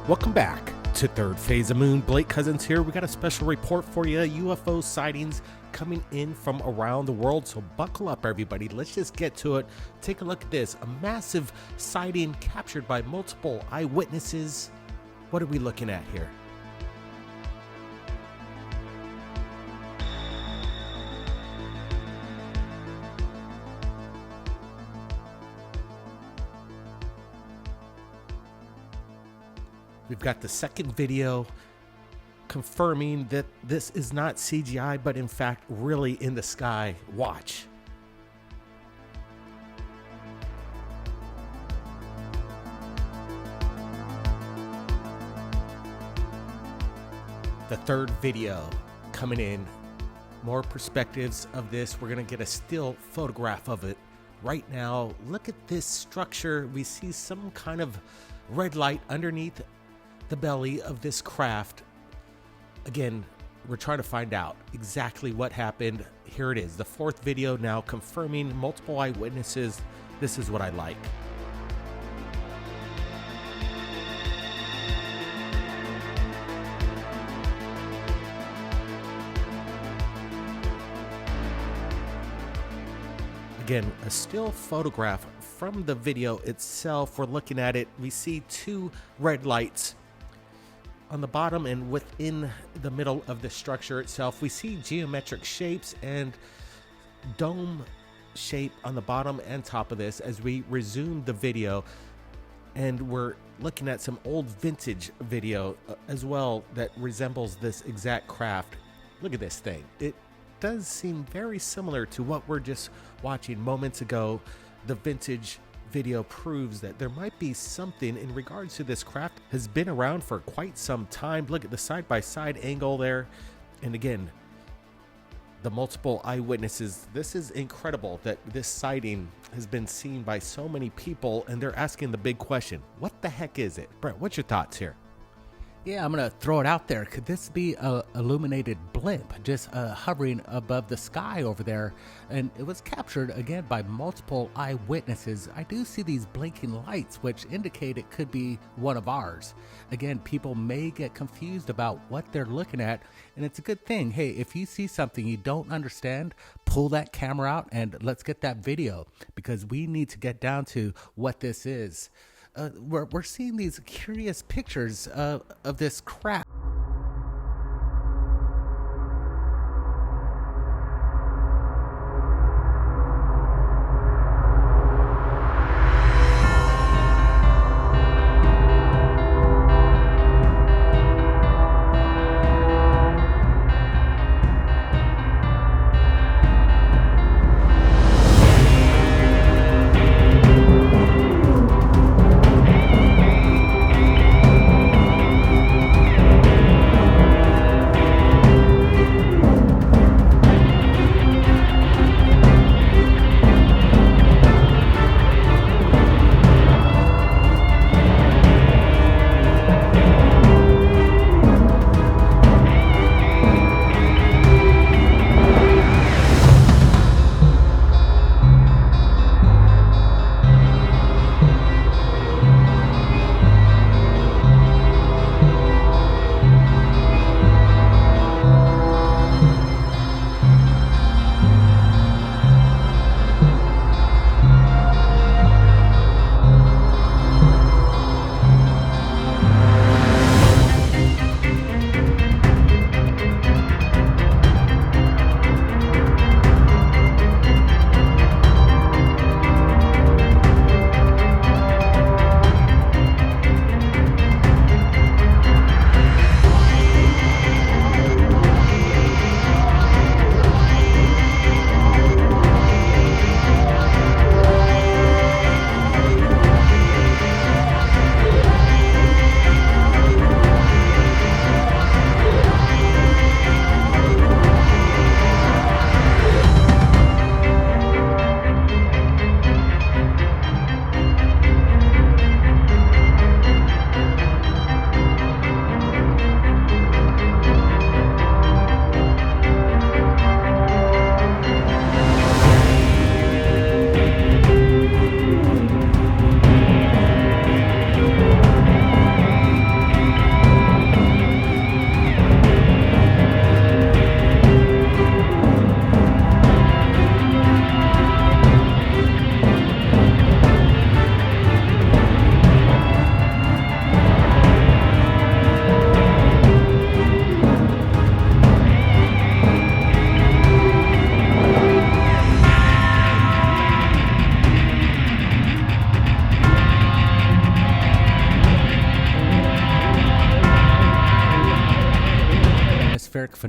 Welcome back to Third Phase of Moon. Blake Cousins here. We got a special report for you. UFO sightings coming in from around the world. So buckle up, everybody. Let's just get to it. Take a look at this. A massive sighting captured by multiple eyewitnesses. What are we looking at here? We've got the second video confirming that this is not CGI, but in fact, really in the sky. Watch. The third video coming in. More perspectives of this. We're going to get a still photograph of it right now. Look at this structure. We see some kind of red light underneath the belly of this craft. Again, we're trying to find out exactly what happened. Here it is, the fourth video now confirming multiple eyewitnesses. This is what I like. Again, a still photograph from the video itself. We're looking at it. We see two red lights on the bottom and within the middle of the structure itself. We see geometric shapes and dome shape on the bottom and top of this as we resume the video. And we're looking at some old vintage video as well that resembles this exact craft. Look at this thing. It does seem very similar to what we're just watching moments ago. The vintage video proves that there might be something in regards to this craft. Has been around for quite some time. Look at the side-by-side angle there. And again, the multiple eyewitnesses. This is incredible that this sighting has been seen by so many people, and they're asking the big question, what the heck is it? Brent, what's your thoughts here? Yeah, I'm going to throw it out there. Could this be a illuminated blimp just hovering above the sky over there? And it was captured again by multiple eyewitnesses. I do see these blinking lights, which indicate it could be one of ours. Again, people may get confused about what they're looking at, and it's a good thing. Hey, if you see something you don't understand, pull that camera out and let's get that video, because we need to get down to what this is. We're seeing these curious pictures of this craft.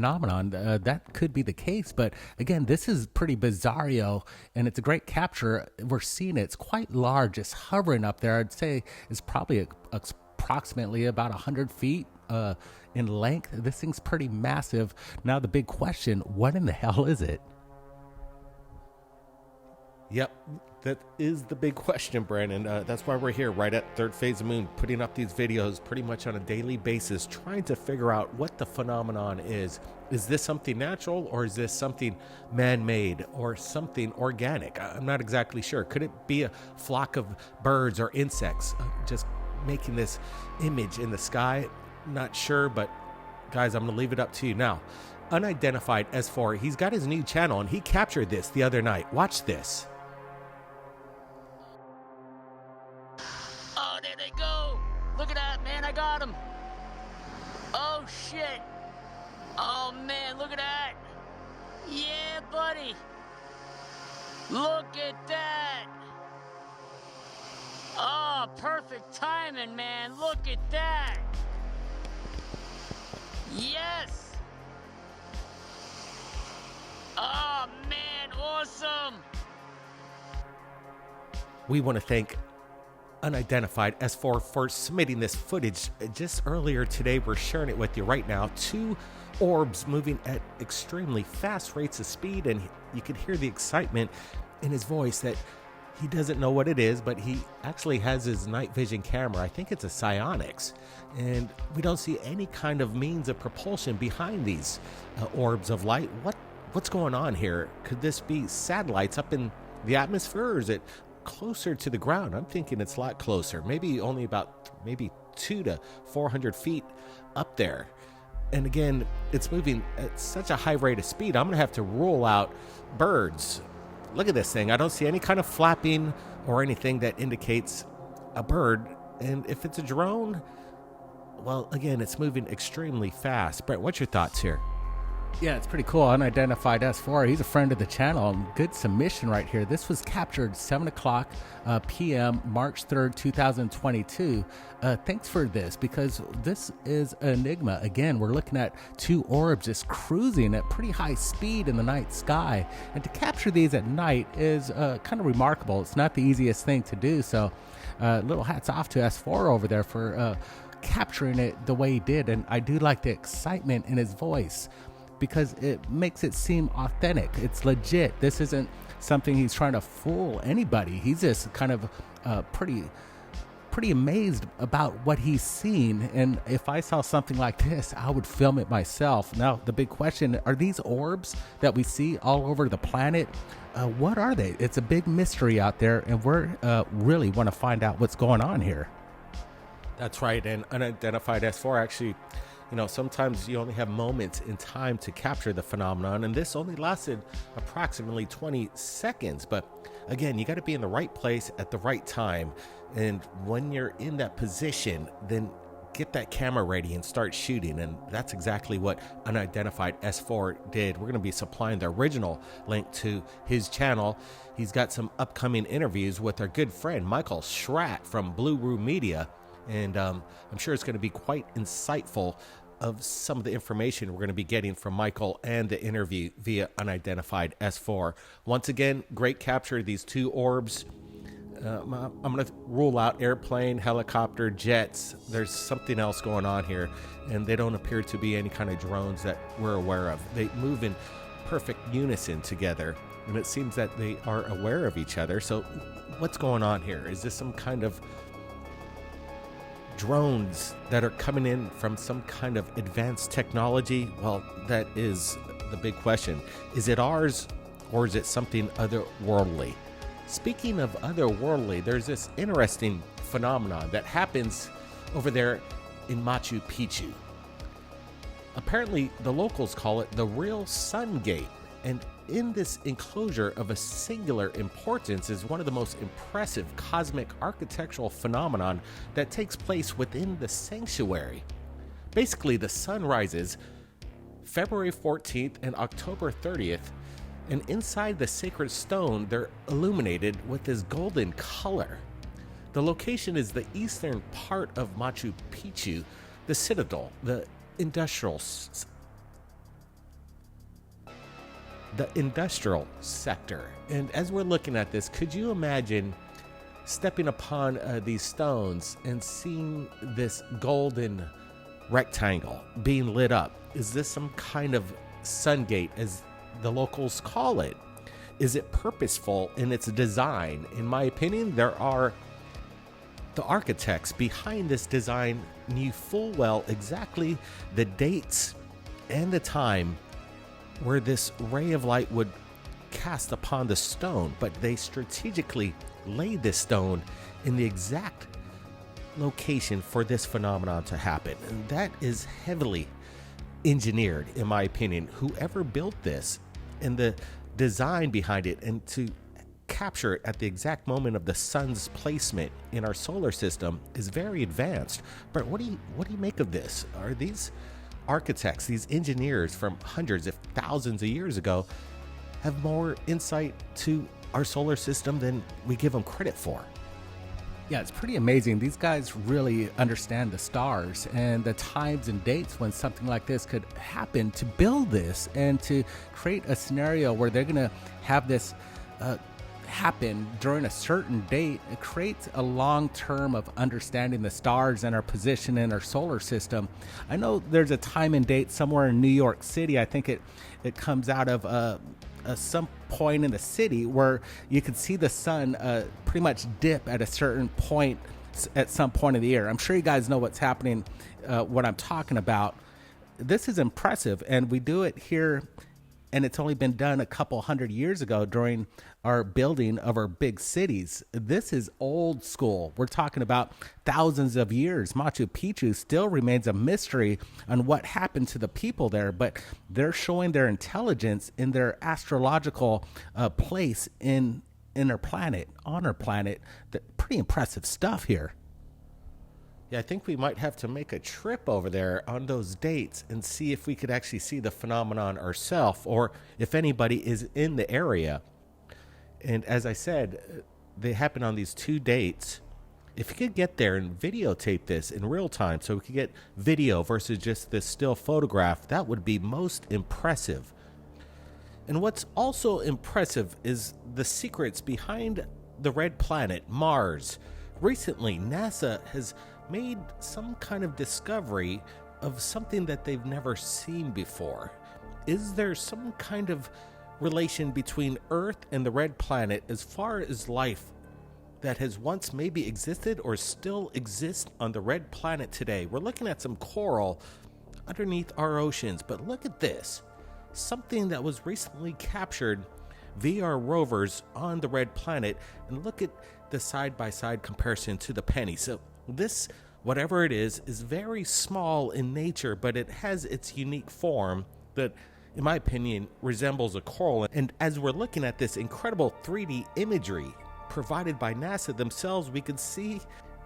phenomenon. That could be the case, but again, this is pretty bizarro, and it's a great capture. We're seeing it. It's quite large. It's hovering up there. I'd say it's probably approximately about 100 feet in length. This thing's pretty massive. Now the big question, what in the hell is it? Yep, that is the big question, Brandon. That's why we're here right at Third Phase of Moon, putting up these videos pretty much on a daily basis, trying to figure out what the phenomenon is. Is this something natural, or is this something man-made, or something organic? I'm not exactly sure. Could it be a flock of birds or insects just making this image in the sky? Not sure, but guys, I'm going to leave it up to you now. Unidentified S4, he's got his new channel, and he captured this the other night. Watch this. Oh, there they go. Look at that, man. I got him. Oh, shit. Oh, man, look at that. Yeah, buddy. Look at that. Oh, perfect timing, man. Look at that. Yes. Oh, man, awesome. We want to thank Unidentified S4 for submitting this footage just earlier today. We're sharing it with you right now. Two orbs moving at extremely fast rates of speed, and you can hear the excitement in his voice that he doesn't know what it is, but he actually has his night vision camera. I think it's a psionics, and we don't see any kind of means of propulsion behind these orbs of light. What's going on here? Could this be satellites up in the atmosphere, or is it closer to the ground? I'm thinking it's a lot closer, maybe only about 200 to 400 feet up there. And again, it's moving at such a high rate of speed, I'm gonna have to rule out birds. Look at this thing. I don't see any kind of flapping or anything that indicates a bird. And if it's a drone, well, again, it's moving extremely fast. Brett, what's your thoughts here? Yeah, it's pretty cool. Unidentified S4. He's a friend of the channel. Good submission right here. This was captured 7 o'clock p.m. March 3rd, 2022. Thanks for this, because this is an enigma. Again, we're looking at two orbs just cruising at pretty high speed in the night sky. And to capture these at night is kind of remarkable. It's not the easiest thing to do. So little hats off to S4 over there for capturing it the way he did. And I do like the excitement in his voice, because it makes it seem authentic. It's legit. This isn't something he's trying to fool anybody. He's just kind of pretty amazed about what he's seen. And if I saw something like this, I would film it myself. Now, the big question, are these orbs that we see all over the planet? What are they? It's a big mystery out there, and we're really want to find out what's going on here. That's right. And Unidentified S4 actually, sometimes you only have moments in time to capture the phenomenon, and this only lasted approximately 20 seconds. But again, you got to be in the right place at the right time. And when you're in that position, then get that camera ready and start shooting. And that's exactly what Unidentified S4 did. We're going to be supplying the original link to his channel. He's got some upcoming interviews with our good friend Michael Schratt from Blue Room Media. And I'm sure it's going to be quite insightful of some of the information we're going to be getting from Michael and the interview via Unidentified S4. Once again, great capture of these two orbs. I'm going to rule out airplane, helicopter, jets. There's something else going on here, and they don't appear to be any kind of drones that we're aware of. They move in perfect unison together, and it seems that they are aware of each other. So what's going on here? Is this some kind of drones that are coming in from some kind of advanced technology? Well, that is the big question. Is it ours, or is it something otherworldly? Speaking of otherworldly, there's this interesting phenomenon that happens over there in Machu Picchu. Apparently, the locals call it the real sun gate. And in this enclosure of a singular importance is one of the most impressive cosmic architectural phenomenon that takes place within the sanctuary. Basically, the sun rises February 14th and October 30th, and inside the sacred stone, they're illuminated with this golden color. The location is the eastern part of Machu Picchu, the citadel, the industrial the industrial sector. And as we're looking at this, could you imagine stepping upon these stones and seeing this golden rectangle being lit up? Is this some kind of sun gate, as the locals call it? Is it purposeful in its design? In my opinion, the architects behind this design knew full well exactly the dates and the time where this ray of light would cast upon the stone, but they strategically laid this stone in the exact location for this phenomenon to happen. And that is heavily engineered, in my opinion. Whoever built this and the design behind it, and to capture it at the exact moment of the sun's placement in our solar system, is very advanced. But what do you make of this? Are these architects, these engineers from hundreds, if thousands of years ago, have more insight to our solar system than we give them credit for? Yeah, it's pretty amazing. These guys really understand the stars and the times and dates when something like this could happen, to build this and to create a scenario where they're going to have this happen during a certain date. It creates a long term of understanding the stars and our position in our solar system. I know there's a time and date somewhere in New York City. I think it comes out of some point in the city where you can see the sun pretty much dip at a certain point at some point of the year. I'm sure you guys know what's happening, what I'm talking about. This is impressive, and we do it here, and it's only been done a couple hundred years ago during our building of our big cities. This is old school. We're talking about thousands of years. Machu Picchu still remains a mystery on what happened to the people there, but they're showing their intelligence in their astrological place in our planet, on our planet. Pretty impressive stuff here. Yeah, I think we might have to make a trip over there on those dates and see if we could actually see the phenomenon ourselves, or if anybody is in the area. And as I said, they happen on these 2 dates. If you could get there and videotape this in real time, so we could get video versus just this still photograph, that would be most impressive. And what's also impressive is the secrets behind the red planet, Mars. Recently, NASA has made some kind of discovery of something that they've never seen before. Is there some kind of relation between Earth and the red planet as far as life that has once maybe existed or still exists on the red planet today? We're looking at some coral underneath our oceans, but look at this. Something that was recently captured via our rovers on the red planet, and look at the side-by-side comparison to the penny. So this, whatever it is very small in nature, but it has its unique form that, in my opinion, resembles a coral. And as we're looking at this incredible 3D imagery provided by NASA themselves, we can see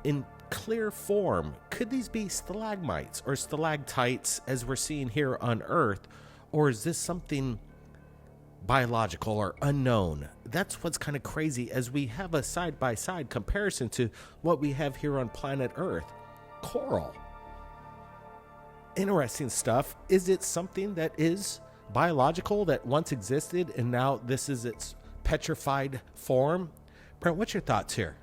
in clear form, could these be stalagmites or stalactites as we're seeing here on Earth? Or is this something biological or unknown? That's what's kind of crazy, as we have a side-by-side comparison to what we have here on planet Earth. Coral. Interesting stuff. Is it something that is biological that once existed and now this is its petrified form? Brent, what's your thoughts here?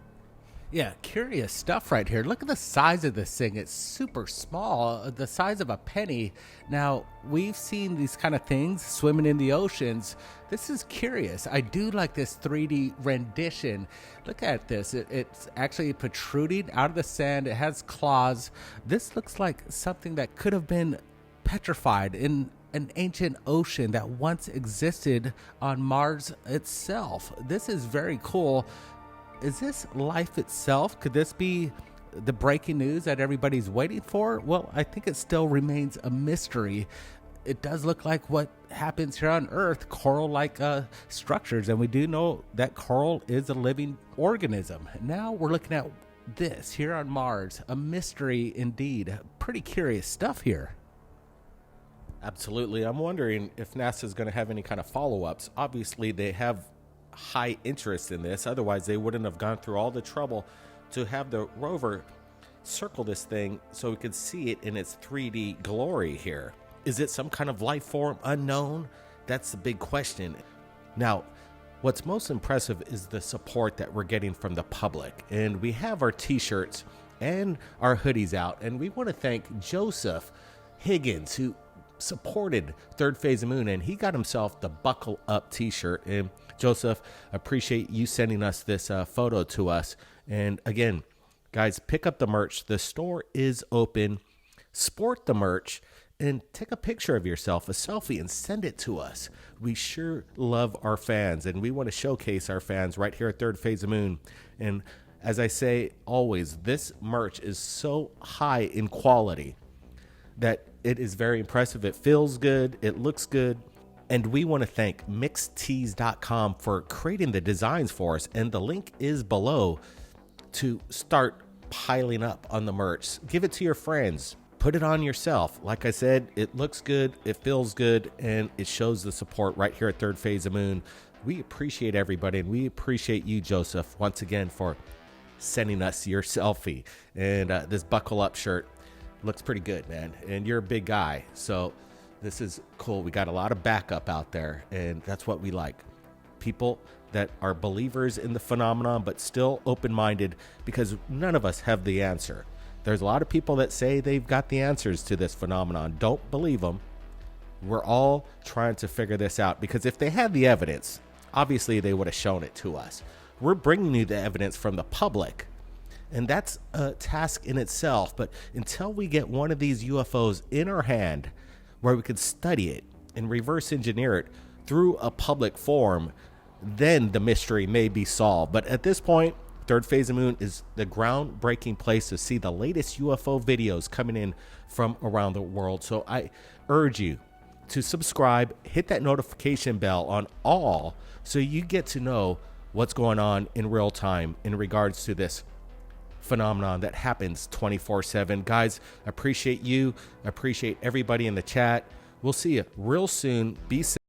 Yeah, curious stuff right here. Look at the size of this thing. It's super small, the size of a penny. Now, we've seen these kind of things swimming in the oceans. This is curious. I do like this 3D rendition. Look at this. It's actually protruding out of the sand. It has claws. This looks like something that could have been petrified in an ancient ocean that once existed on Mars itself. This is very cool. Is this life itself? Could this be the breaking news that everybody's waiting for? Well, I think it still remains a mystery. It does look like what happens here on Earth, coral-like structures, and we do know that coral is a living organism. Now we're looking at this here on Mars, a mystery indeed. Pretty curious stuff here. Absolutely. I'm wondering if NASA is going to have any kind of follow-ups. Obviously, they have high interest in this. Otherwise, they wouldn't have gone through all the trouble to have the rover circle this thing so we could see it in its 3D glory here. Is it some kind of life form unknown That's the big question. Now, what's most impressive is the support that we're getting from the public. And we have our t-shirts and our hoodies out. And we want to thank Joseph Higgins, who supported Third Phase of Moon, and he got himself the Buckle Up t-shirt. And Joseph, appreciate you sending us this photo to us. And again, guys, pick up the merch. The store is open. Sport the merch and take a picture of yourself, a selfie, and send it to us. We sure love our fans, and we want to showcase our fans right here at Third Phase of Moon. And as I say always, this merch is so high in quality that it is very impressive. It feels good. It looks good. And we want to thank mixtees.com for creating the designs for us. And the link is below to start piling up on the merch. Give it to your friends. Put it on yourself. Like I said, it looks good, it feels good, and it shows the support right here at Third Phase of Moon. We appreciate everybody, and we appreciate you, Joseph, once again for sending us your selfie. And this Buckle Up shirt looks pretty good, man. And you're a big guy, so this is cool. We got a lot of backup out there, and that's what we like. People that are believers in the phenomenon, but still open-minded, because none of us have the answer. There's a lot of people that say they've got the answers to this phenomenon. Don't believe them. We're all trying to figure this out, because if they had the evidence, obviously they would have shown it to us. We're bringing you the evidence from the public, and that's a task in itself. But until we get one of these UFOs in our hand where we could study it and reverse engineer it through a public forum, then the mystery may be solved. But at this point, Third Phase of Moon is the groundbreaking place to see the latest UFO videos coming in from around the world. So I urge you to subscribe, hit that notification bell on all, so you get to know what's going on in real time in regards to this phenomenon that happens 24/7. Guys, appreciate you. Appreciate everybody in the chat. We'll see you real soon. Be safe.